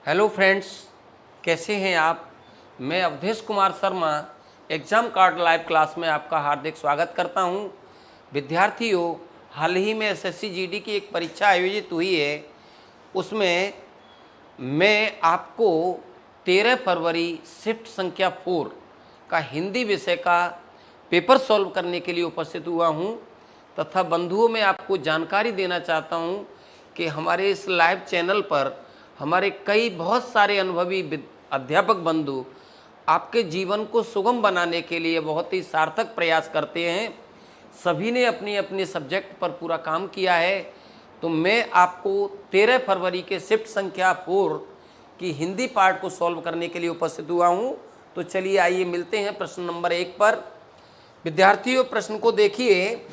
Hello friends, कैसे हैं आप। मैं Awdhesh Kumar Sharma exam card live class में आपका हार्दिक स्वागत करता हूं। विद्यार्थियों, हाल ही में एसएससी जीडी की एक परीक्षा आयोजित हुई है। उसमें मैं आपको 13 फरवरी शिफ्ट संख्या 4 का हिंदी विषय का पेपर सॉल्व करने के लिए उपस्थित हुआ हूं तथा बंधुओं में आपको जानकारी देना चाहता हूं कि हमारे इस लाइव चैनल पर हमारे कई बहुत सारे अनुभवी अध्यापक बंधु आपके जीवन को सुगम बनाने के लिए बहुत ही सार्थक प्रयास करते हैं। सभी ने अपनी अपनी सब्जेक्ट पर पूरा काम किया है। तो मैं आपको 13 फरवरी के शिफ्ट संख्या 4 की हिंदी पार्ट को सॉल्व करने के लिए उपस्थित हुआ हूं। तो चलिए आइए मिलते हैं प्रश्न नंबर 1 पर। विद्यार्थियों, प्रश्न को देखिए।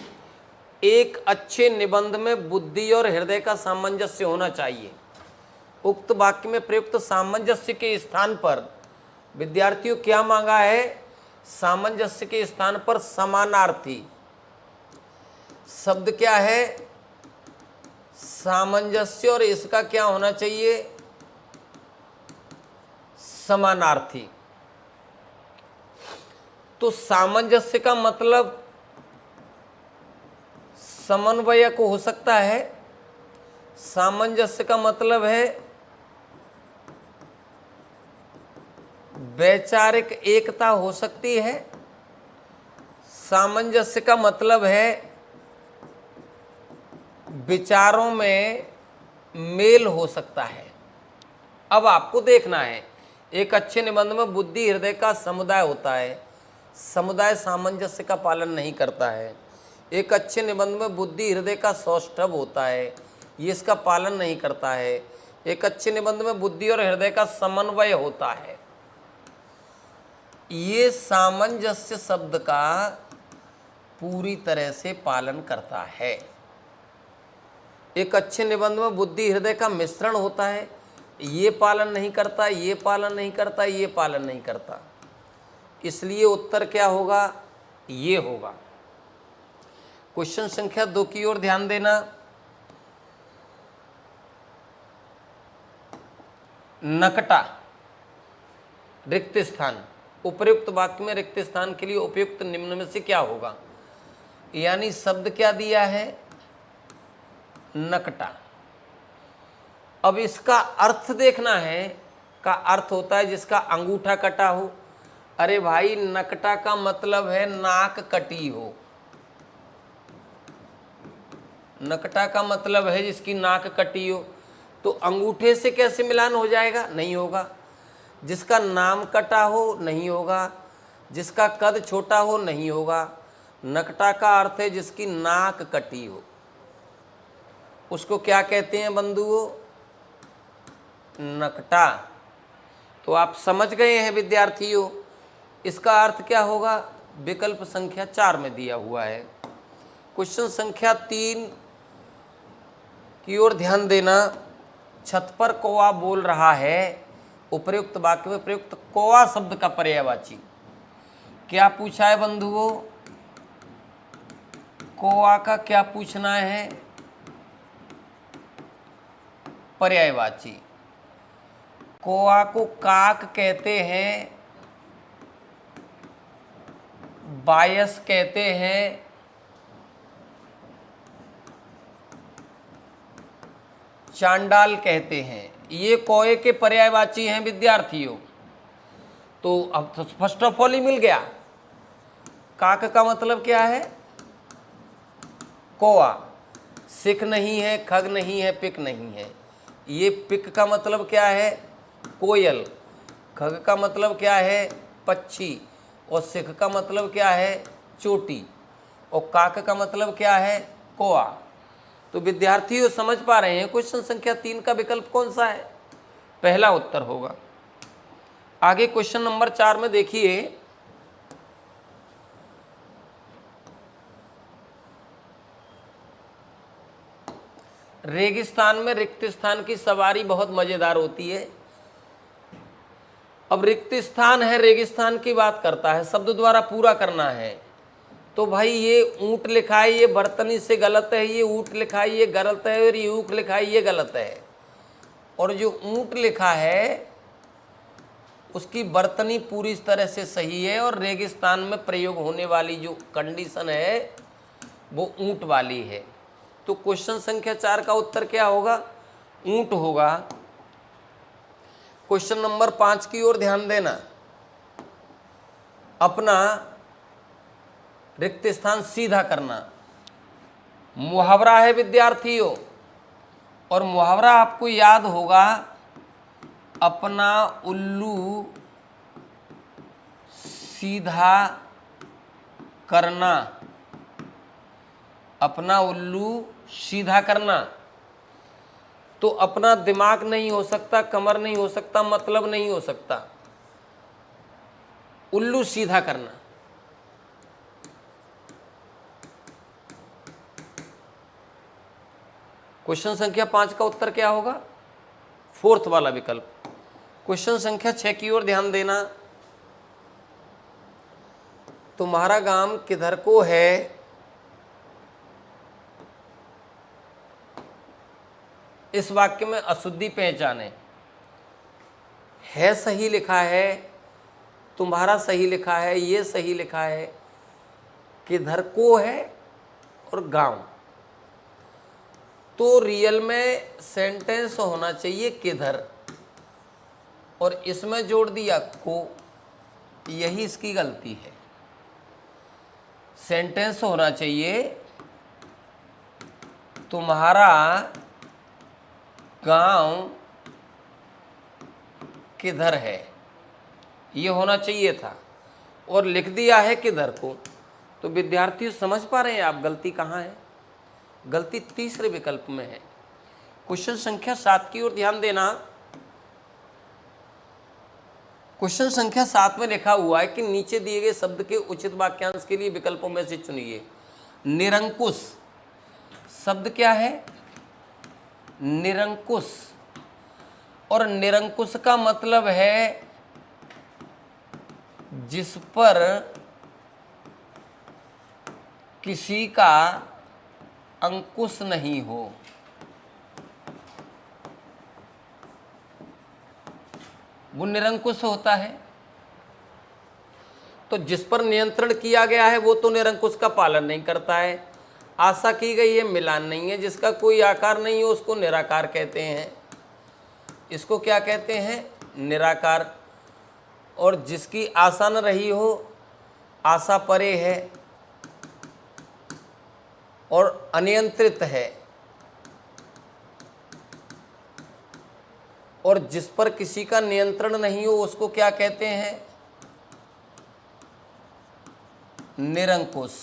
एक अच्छे निबंध में बुद्धि और हृदय का सामंजस्य होना चाहिए। उक्त वाक्य में प्रयुक्त सामंजस्य के स्थान पर विद्यार्थियों क्या मांगा है? सामंजस्य के स्थान पर समानार्थी शब्द क्या है? सामंजस्य, और इसका क्या होना चाहिए? समानार्थी। तो सामंजस्य का मतलब समन्वयक हो सकता है। सामंजस्य का मतलब है वैचारिक एकता हो सकती है। सामंजस्य का मतलब है विचारों में मेल हो सकता है। अब आपको देखना है, एक अच्छे निबंध में बुद्धि हृदय का समुदाय होता है। समुदाय सामंजस्य का पालन नहीं करता है। एक अच्छे निबंध में बुद्धि हृदय का सौष्ठव होता है, ये इसका पालन नहीं करता है। एक अच्छे निबंध में बुद्धि और हृदय का समन्वय होता है, ये सामंजस्य शब्द का पूरी तरह से पालन करता है। एक अच्छे निबंध में बुद्धि हृदय का मिश्रण होता है, ये पालन नहीं करता, ये पालन नहीं करता, ये पालन नहीं करता। इसलिए उत्तर क्या होगा? ये होगा। क्वेश्चन संख्या 2 की ओर ध्यान देना। नकटा, रिक्त स्थान। उपर्युक्त वाक्य में रिक्त स्थान के लिए उपयुक्त निम्न में से क्या होगा? यानी शब्द क्या दिया है? नकटा। अब इसका अर्थ देखना है। का अर्थ होता है जिसका अंगूठा कटा हो। अरे भाई, नकटा का मतलब है नाक कटी हो। नकटा का मतलब है जिसकी नाक कटी हो। तो अंगूठे से कैसे मिलान हो जाएगा? नहीं होगा। जिसका नाम कटा हो, नहीं होगा। जिसका कद छोटा हो, नहीं होगा। नकटा का अर्थ है जिसकी नाक कटी हो। उसको क्या कहते हैं बंधुओं? नकटा। तो आप समझ गए हैं विद्यार्थियों। इसका अर्थ क्या होगा? विकल्प संख्या 4 में दिया हुआ है। क्वेश्चन संख्या 3 की ओर ध्यान देना। छत पर कौवा बोल रहा है। उपर्युक्त वाक्य में प्रयुक्त कौवा शब्द का पर्यायवाची क्या पूछा है बंधुओं? कौवा का क्या पूछना है? पर्यायवाची। कौवा को काक कहते हैं, बायस कहते हैं, चांडाल कहते हैं। ये कौवे के पर्यायवाची हैं विद्यार्थियों। तो अब तो फर्स्ट ऑफ ऑल ही मिल गया। काक का मतलब क्या है? कौवा। सिख नहीं है, खग नहीं है, पिक नहीं है। ये पिक का मतलब क्या है? कोयल। खग का मतलब क्या है? पक्षी। और सिख का मतलब क्या है? चोटी। और काक का मतलब क्या है? कौवा। तो विद्यार्थियों समझ पा रहे हैं क्वेश्चन संख्या 3 का विकल्प कौन सा है? पहला उत्तर होगा। आगे क्वेश्चन नंबर 4 में देखिए। रेगिस्तान में रिक्त स्थान की सवारी बहुत मजेदार होती है। अब रिक्त स्थान है, रेगिस्तान की बात करता है, शब्द द्वारा पूरा करना है। तो भाई ये ऊंट लिखा है, ये बर्तनी से गलत है। ये ऊंट लिखा है, ये गलत है। और ये ऊख लिखा है, ये गलत है। और जो ऊंट लिखा है उसकी वर्तनी पूरी तरह से सही है, और रेगिस्तान में प्रयोग होने वाली जो कंडीशन है वो ऊंट वाली है। तो क्वेश्चन संख्या 4 का उत्तर क्या होगा? ऊंट होगा। क्वेश्चन नंबर 5 की ओर ध्यान देना। अपना रिक्त स्थान सीधा करना। मुहावरा है विद्यार्थियों, और मुहावरा आपको याद होगा, अपना उल्लू सीधा करना। अपना उल्लू सीधा करना। तो अपना दिमाग नहीं हो सकता, कमर नहीं हो सकता, मतलब नहीं हो सकता, उल्लू सीधा करना। क्वेश्चन संख्या 5 का उत्तर क्या होगा? फोर्थ वाला विकल्प। क्वेश्चन संख्या 6 की ओर ध्यान देना। तुम्हारा गांव किधर को है? इस वाक्य में अशुद्धि पहचाने। है सही लिखा है, तुम्हारा सही लिखा है, ये सही लिखा है, किधर को है और गांव। तो रियल में सेंटेंस होना चाहिए किधर, और इसमें जोड़ दिया को, यही इसकी गलती है। सेंटेंस होना चाहिए तुम्हारा गांव किधर है, ये होना चाहिए था, और लिख दिया है किधर को। तो विद्यार्थी समझ पा रहे हैं आप गलती कहाँ है? गलती तीसरे विकल्प में है। क्वेश्चन संख्या 7 की ओर ध्यान देना। क्वेश्चन संख्या 7 में लिखा हुआ है कि नीचे दिए गए शब्द के उचित वाक्यांश के लिए विकल्पों में से चुनिए। निरंकुश शब्द क्या है? निरंकुश। और निरंकुश का मतलब है जिस पर किसी का अंकुश नहीं हो। वो निरंकुश होता है। तो जिस पर नियंत्रण किया गया है वो तो निरंकुश का पालन नहीं करता है। आशा की गई है, मिलान नहीं है। जिसका कोई आकार नहीं हो उसको निराकार कहते हैं। इसको क्या कहते हैं? निराकार। और जिसकी आशा न रही हो, आशा परे है और अनियंत्रित है। और जिस पर किसी का नियंत्रण नहीं हो उसको क्या कहते हैं? निरंकुश।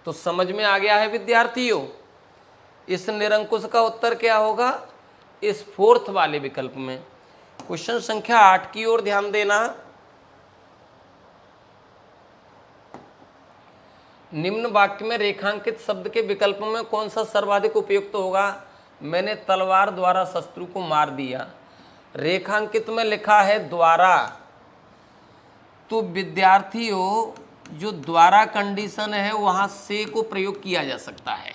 तो समझ में आ गया है विद्यार्थियों? इस निरंकुश का उत्तर क्या होगा? इस फोर्थ वाले विकल्प में। क्वेश्चन संख्या 8 की ओर ध्यान देना। निम्न वाक्य में रेखांकित शब्द के विकल्प में कौन सा सर्वाधिक उपयुक्त होगा? मैंने तलवार द्वारा शत्रु को मार दिया। रेखांकित में लिखा है द्वारा। तो विद्यार्थियों जो द्वारा कंडीशन है वहां से को प्रयोग किया जा सकता है।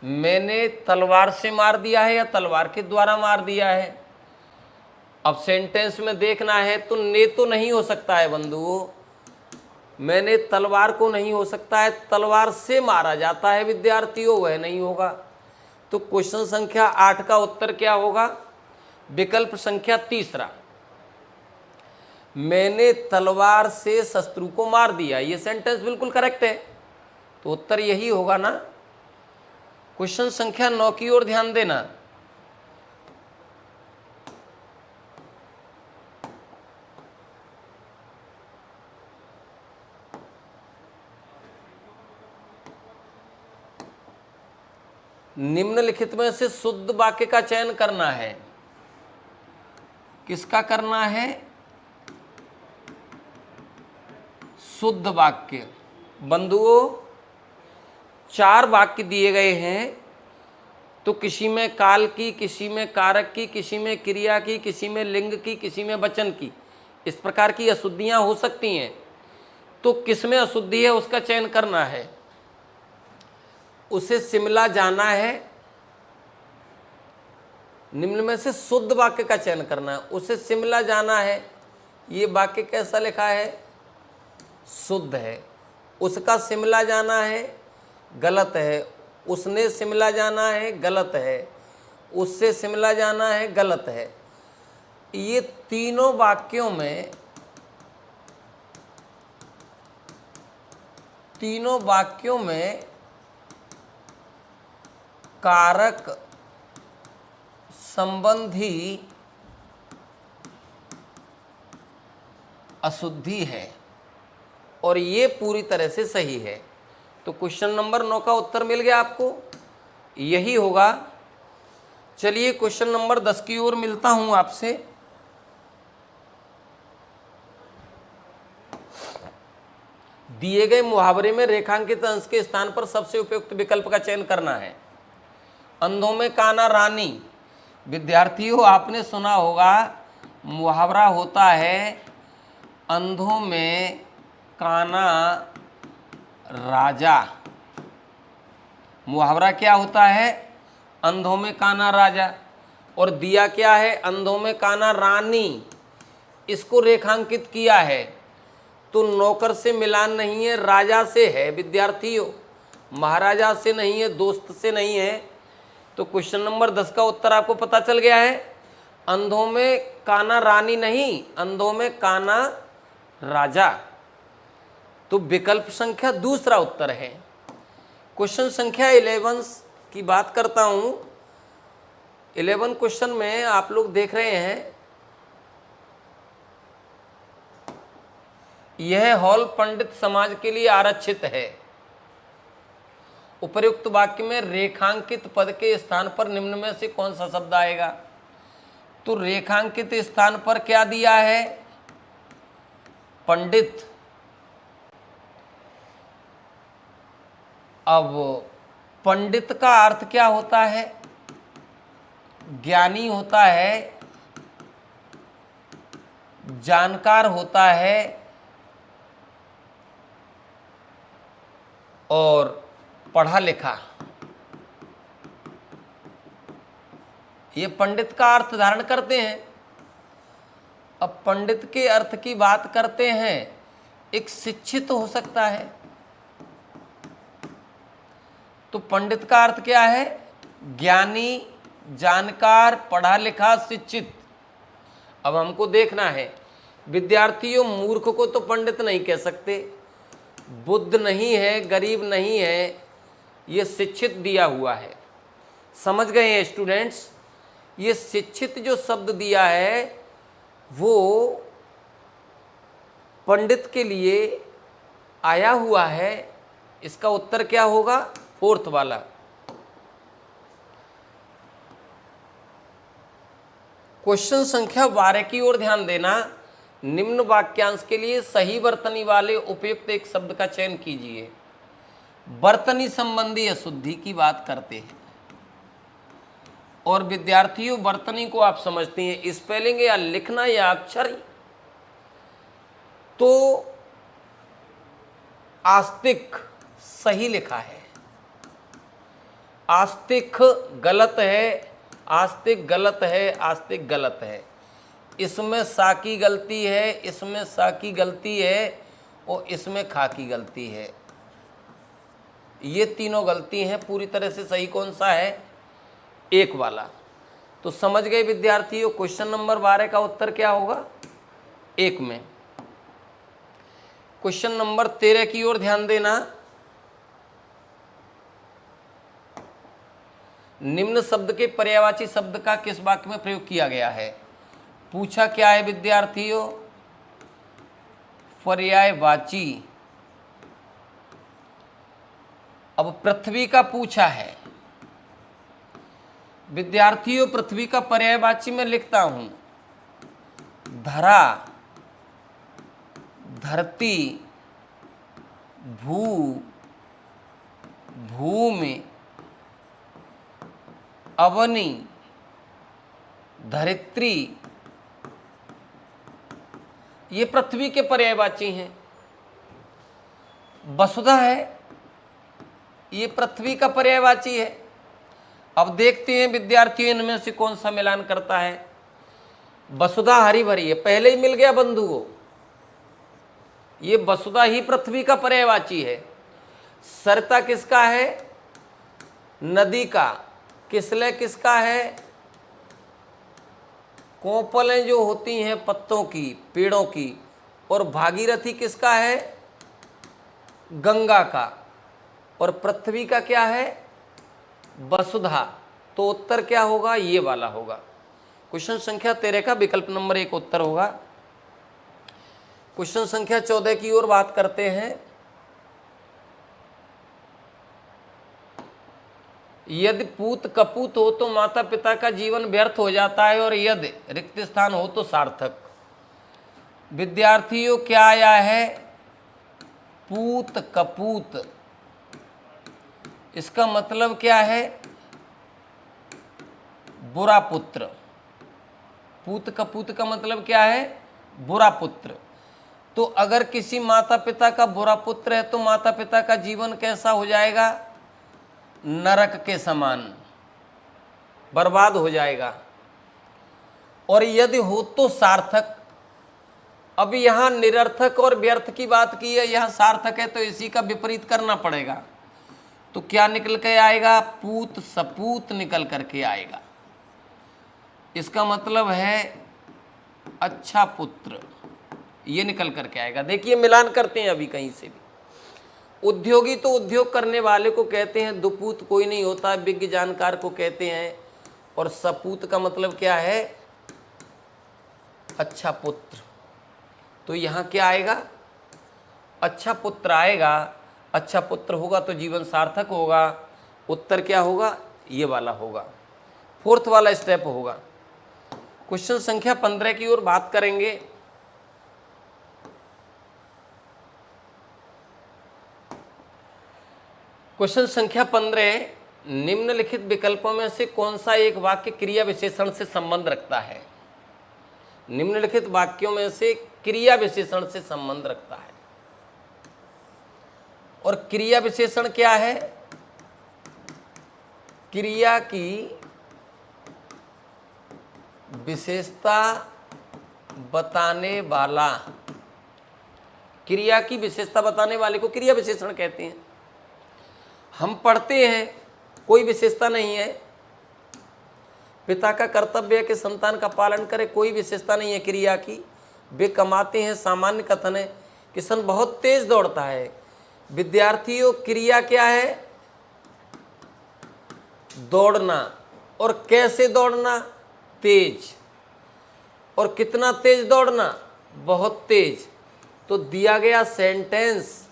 मैंने तलवार से मार दिया है या तलवार के द्वारा मार दिया है। अब सेंटेंस में देखना है तो ने तो नहीं हो सकता है बंधुओं। मैंने तलवार को नहीं हो सकता है, तलवार से मारा जाता है विद्यार्थियों, वह नहीं होगा। तो क्वेश्चन संख्या 8 का उत्तर क्या होगा? विकल्प संख्या तीसरा। मैंने तलवार से शत्रु को मार दिया, ये सेंटेंस बिल्कुल करेक्ट है। तो उत्तर यही होगा ना। क्वेश्चन संख्या 9 की ओर ध्यान देना। निम्नलिखित में से शुद्ध वाक्य का चयन करना है। किसका करना है? शुद्ध वाक्य। बंधुओं 4 वाक्य दिए गए हैं, तो किसी में काल की, किसी में कारक की, किसी में क्रिया की, किसी में लिंग की, किसी में वचन की, इस प्रकार की अशुद्धियां हो सकती हैं। तो किसमें अशुद्धि है उसका चयन करना है। उसे शिमला जाना है निम्न में से शुद्ध वाक्य का चयन करना है। उसे शिमला जाना है, ये वाक्य कैसा लिखा है? शुद्ध है। उसका शिमला जाना है, गलत है। उसने शिमला जाना है, गलत है। उससे शिमला जाना है, गलत है। ये तीनों वाक्यों में कारक संबंधी अशुद्धि है और ये पूरी तरह से सही है। तो क्वेश्चन नंबर 9 का उत्तर मिल गया आपको, यही होगा। चलिए क्वेश्चन नंबर 10 की ओर मिलता हूं आपसे। दिए गए मुहावरे में रेखांकित अंश के स्थान पर सबसे उपयुक्त विकल्प का चयन करना है। अंधों में काना रानी। विद्यार्थियों, आपने सुना होगा मुहावरा होता है अंधों में काना राजा। मुहावरा क्या होता है? अंधों में काना राजा। और दिया क्या है? अंधों में काना रानी। इसको रेखांकित किया है तो नौकर से मिलान नहीं है, राजा से है विद्यार्थियों, महाराजा से नहीं है, दोस्त से नहीं है। तो क्वेश्चन नंबर 10 का उत्तर आपको पता चल गया है। अंधों में काना रानी नहीं, अंधों में काना राजा। तो विकल्प संख्या दूसरा उत्तर है। क्वेश्चन संख्या 11 की बात करता हूं। 11 क्वेश्चन में आप लोग देख रहे हैं, यह हॉल पंडित समाज के लिए आरक्षित है। उपर्युक्त वाक्य में रेखांकित पद के स्थान पर निम्न में से कौन सा शब्द आएगा? तो रेखांकित स्थान पर क्या दिया है? पंडित। अब पंडित का अर्थ क्या होता है? ज्ञानी होता है, जानकार होता है और पढ़ा लिखा। ये पंडित का अर्थ धारण करते हैं। अब पंडित के अर्थ की बात करते हैं, एक शिक्षित हो सकता है। तो पंडित का अर्थ क्या है? ज्ञानी, जानकार, पढ़ा लिखा, शिक्षित। अब हमको देखना है विद्यार्थियों, मूर्ख को तो पंडित नहीं कह सकते, बुद्ध नहीं है, गरीब नहीं है, ये शिक्षित दिया हुआ है। समझ गए हैं स्टूडेंट्स? ये शिक्षित जो शब्द दिया है वो पंडित के लिए आया हुआ है। इसका उत्तर क्या होगा? फोर्थ वाला। क्वेश्चन संख्या 12 की ओर ध्यान देना। निम्न वाक्यांश के लिए सही वर्तनी वाले उपयुक्त एक शब्द का चयन कीजिए। वर्तनी संबंधी अशुद्धि की बात करते हैं। और विद्यार्थियों, वर्तनी को आप समझते हैं स्पेलिंग या लिखना या अक्षर। तो आस्तिक सही लिखा है, आस्तिक गलत है, आस्तिक गलत है, आस्तिक गलत है। इसमें सा की गलती है, इसमें सा की गलती है और इसमें खा की गलती है। ये तीनों गलती हैं। पूरी तरह से सही कौन सा है? एक वाला। तो समझ गए विद्यार्थियों, क्वेश्चन नंबर 12 का उत्तर क्या होगा? एक में। क्वेश्चन नंबर 13 की ओर ध्यान देना। निम्न शब्द के पर्यायवाची शब्द का किस वाक्य में प्रयोग किया गया है? पूछा क्या है विद्यार्थियों? पर्यायवाची। अब पृथ्वी का पूछा है विद्यार्थियों। पृथ्वी का पर्यायवाची मैं लिखता हूं धरा, धरती, भू, भूमि, अवनी, धरित्री। ये पृथ्वी के पर्यायवाची हैं। वसुधा है, ये पृथ्वी का पर्यायवाची है। अब देखते हैं विद्यार्थियों इनमें से कौन सा मिलान करता है। वसुधा हरी भरी है, पहले ही मिल गया बंधु को। ये वसुधा ही पृथ्वी का पर्यायवाची है। सरता किसका है? नदी का। किसलय किसका है? कोपलें जो होती हैं पत्तों की, पेड़ों की। और भागीरथी किसका है? गंगा का। और पृथ्वी का क्या है? वसुधा। तो उत्तर क्या होगा? ये वाला होगा। क्वेश्चन संख्या 13 का विकल्प नंबर 1 उत्तर होगा। क्वेश्चन संख्या 14 की ओर बात करते हैं। यदि पूत कपूत हो तो माता पिता का जीवन व्यर्थ हो जाता है, और यदि रिक्त स्थान हो तो सार्थक। विद्यार्थियों क्या आया है? पूत कपूत। इसका मतलब क्या है? बुरा पुत्र। पूत कपूत का मतलब क्या है? बुरा पुत्र। तो अगर किसी माता पिता का बुरा पुत्र है तो माता पिता का जीवन कैसा हो जाएगा? नरक के समान, बर्बाद हो जाएगा। और यदि हो तो सार्थक। अब यहां निरर्थक और व्यर्थ की बात की है, यहां सार्थक है, तो इसी का विपरीत करना पड़ेगा। तो क्या निकल के आएगा? पूत सपूत निकल करके आएगा। इसका मतलब है अच्छा पुत्र, ये निकल करके आएगा। देखिए मिलान करते हैं अभी कहीं से भी। उद्योगी तो उद्योग करने वाले को कहते हैं, दुपूत कोई नहीं होता, विज्ञ जानकार को कहते हैं। और सपूत का मतलब क्या है? अच्छा पुत्र। तो यहाँ क्या आएगा? अच्छा पुत्र आएगा। अच्छा पुत्र होगा तो जीवन सार्थक होगा। उत्तर क्या होगा? ये वाला होगा, फोर्थ वाला स्टेप होगा। क्वेश्चन संख्या 15 की ओर बात करेंगे। क्वेश्चन संख्या 15, निम्नलिखित विकल्पों में से कौन सा एक वाक्य क्रिया विशेषण से संबंध रखता है? निम्नलिखित वाक्यों में से क्रिया विशेषण से संबंध रखता है। और क्रिया विशेषण क्या है? क्रिया की विशेषता बताने वाला। क्रिया की विशेषता बताने वाले को क्रिया विशेषण कहते हैं। हम पढ़ते हैं, कोई विशेषता नहीं है। पिता का कर्तव्य है कि संतान का पालन करे, कोई विशेषता नहीं है क्रिया की। वे कमाते हैं, सामान्य कथन है। किशन बहुत तेज दौड़ता है। विद्यार्थियों क्रिया क्या है? दौड़ना। और कैसे दौड़ना? तेज। और कितना तेज दौड़ना? बहुत तेज। तो दिया गया सेंटेंस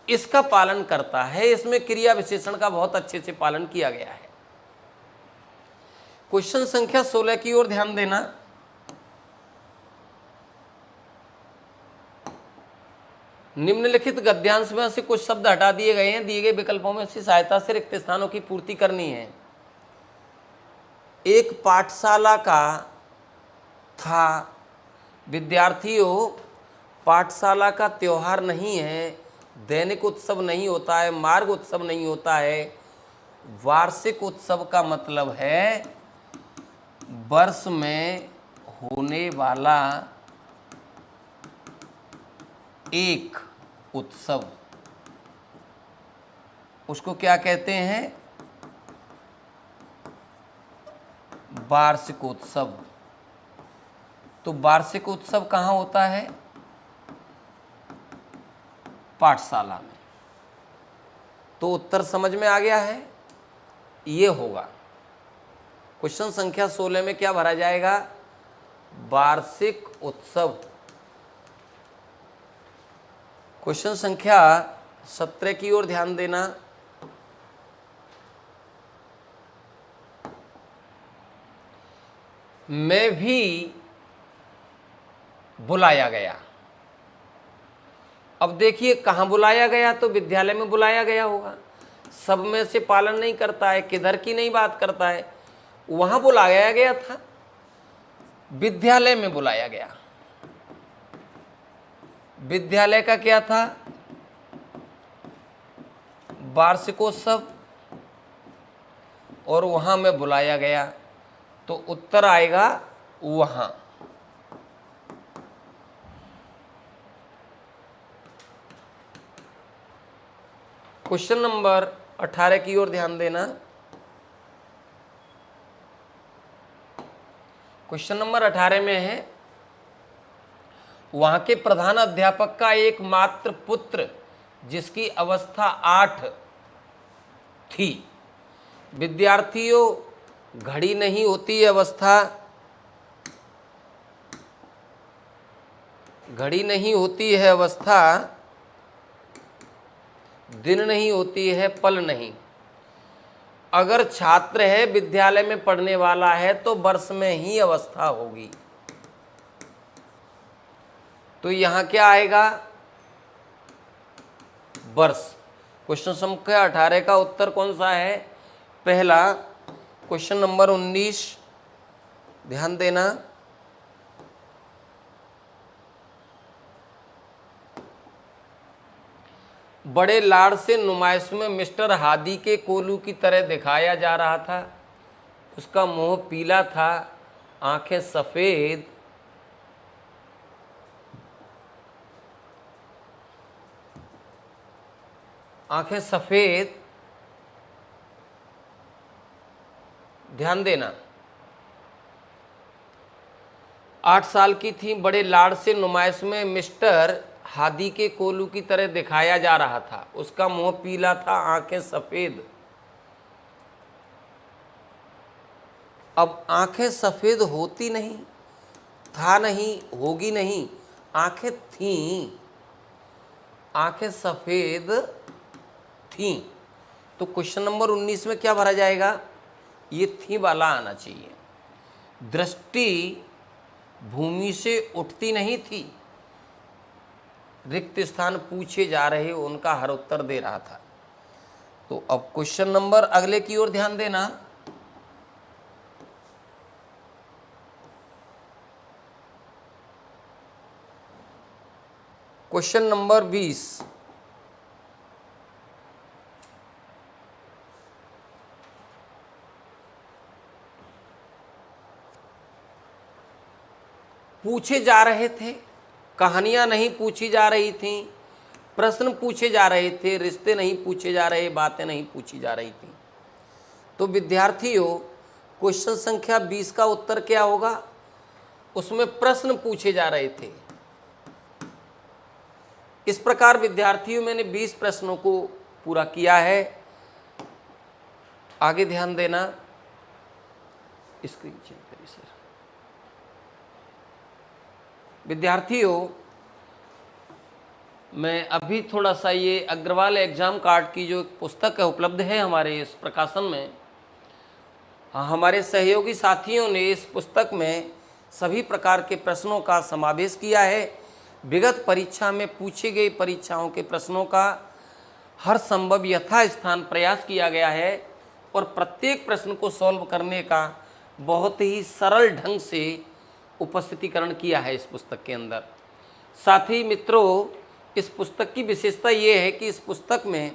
इसका पालन करता है। इसमें क्रिया विशेषण का बहुत अच्छे से पालन किया गया है। क्वेश्चन संख्या 16 की ओर ध्यान देना। निम्नलिखित गद्यांश में से कुछ शब्द हटा दिए गए हैं। दिए गए विकल्पों में से सहायता से रिक्त स्थानों की पूर्ति करनी है। एक पाठशाला का था। विद्यार्थियों, पाठशाला का त्योहार नहीं है, दैनिक उत्सव नहीं होता है, मार्ग उत्सव नहीं होता है। वार्षिक उत्सव का मतलब है वर्ष में होने वाला एक उत्सव। उसको क्या कहते हैं? वार्षिक उत्सव। तो वार्षिक उत्सव कहाँ होता है? पाठशाला में। तो उत्तर समझ में आ गया है, ये होगा। क्वेश्चन संख्या 16 में क्या भरा जाएगा? वार्षिक उत्सव। क्वेश्चन संख्या 17 की ओर ध्यान देना। मैं भी बुलाया गया। अब देखिए कहाँ बुलाया गया? तो विद्यालय में बुलाया गया होगा। सब में से पालन नहीं करता है, किधर की नहीं बात करता है। वहां बुलाया गया था, विद्यालय में बुलाया गया। विद्यालय का क्या था? वार्षिकोत्सव। और वहाँ मैं बुलाया गया, तो उत्तर आएगा वहाँ। क्वेश्चन नंबर 18 की ओर ध्यान देना। क्वेश्चन नंबर 18 में है, वहां के प्रधान अध्यापक का एकमात्र पुत्र जिसकी अवस्था 8 थी। विद्यार्थियों, घड़ी नहीं होती है अवस्था, घड़ी नहीं होती है अवस्था, दिन नहीं होती है पल नहीं। अगर छात्र है, विद्यालय में पढ़ने वाला है, तो वर्ष में ही अवस्था होगी। तो यहां क्या आएगा? वर्ष। क्वेश्चन संख्या 18 का उत्तर कौन सा है? पहला। क्वेश्चन नंबर 19 ध्यान देना। बड़े लाड़ से नुमाइश में मिस्टर हादी के कोलू की तरह दिखाया जा रहा था। उसका मुंह पीला था, आंखें सफेद, आंखें सफेद, ध्यान देना, 8 साल की थी। बड़े लाड़ से नुमाइश में मिस्टर हादी के कोलू की तरह दिखाया जा रहा था। उसका मुंह पीला था, आंखें सफेद। अब आंखें सफेद होती नहीं, था नहीं, होगी नहीं, आंखें थीं, आंखें सफेद थीं। तो क्वेश्चन नंबर 19 में क्या भरा जाएगा? ये थी वाला आना चाहिए। दृष्टि भूमि से उठती नहीं थी। रिक्त स्थान पूछे जा रहे, उनका हर उत्तर दे रहा था। तो अब क्वेश्चन नंबर अगले की ओर ध्यान देना। Question number 20। पूछे जा रहे थे, कहानियां नहीं पूछी जा रही थीं, प्रश्न पूछे जा रहे थे, रिश्ते नहीं पूछे जा रहे, बातें नहीं पूछी जा रही थी। तो विद्यार्थियों, क्वेश्चन संख्या 20 का उत्तर क्या होगा? उसमें प्रश्न पूछे जा रहे थे। इस प्रकार विद्यार्थियों, मैंने 20 प्रश्नों को पूरा किया है। आगे ध्यान देना। स्क्रीन चेंज करिए सर। विद्यार्थियों, मैं अभी थोड़ा सा ये अग्रवाल एग्जाम कार्ड की जो पुस्तक है उपलब्ध है हमारे इस प्रकाशन में, हमारे सहयोगी साथियों ने इस पुस्तक में सभी प्रकार के प्रश्नों का समावेश किया है। विगत परीक्षा में पूछे गए परीक्षाओं के प्रश्नों का हर संभव यथास्थान प्रयास किया गया है और प्रत्येक प्रश्न को सॉल्व करने का बहुत ही सरल ढंग से उपस्थितिकरण किया है इस पुस्तक के अंदर। साथ ही मित्रों, इस पुस्तक की विशेषता ये है कि इस पुस्तक में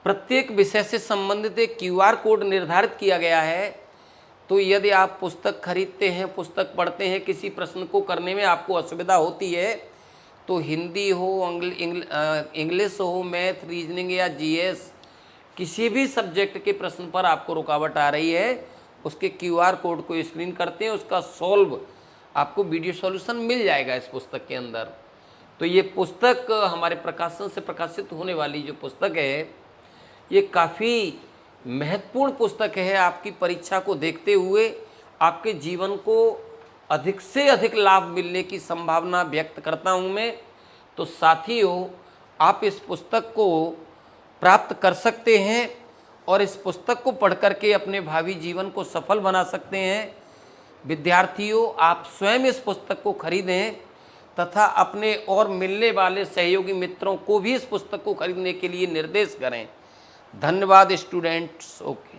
प्रत्येक विषय से संबंधित एक QR कोड निर्धारित किया गया है। तो यदि आप पुस्तक खरीदते हैं, पुस्तक पढ़ते हैं, किसी प्रश्न को करने में आपको असुविधा होती है, तो हिंदी हो, इंग्लिश हो, मैथ, रीजनिंग या GS, किसी भी सब्जेक्ट के प्रश्न पर आपको रुकावट आ रही है, उसके QR कोड को स्क्रीन करते हैं, उसका सॉल्व आपको वीडियो सॉल्यूशन मिल जाएगा इस पुस्तक के अंदर। तो ये पुस्तक हमारे प्रकाशन से प्रकाशित होने वाली जो पुस्तक है, ये काफ़ी महत्वपूर्ण पुस्तक है। आपकी परीक्षा को देखते हुए आपके जीवन को अधिक से अधिक लाभ मिलने की संभावना व्यक्त करता हूँ मैं। तो साथियों, आप इस पुस्तक को प्राप्त कर सकते हैं और इस पुस्तक को पढ़ करके अपने भावी जीवन को सफल बना सकते हैं। विद्यार्थियों, आप स्वयं इस पुस्तक को खरीदें तथा अपने और मिलने वाले सहयोगी मित्रों को भी इस पुस्तक को खरीदने के लिए निर्देश करें। धन्यवाद स्टूडेंट्स। ओके।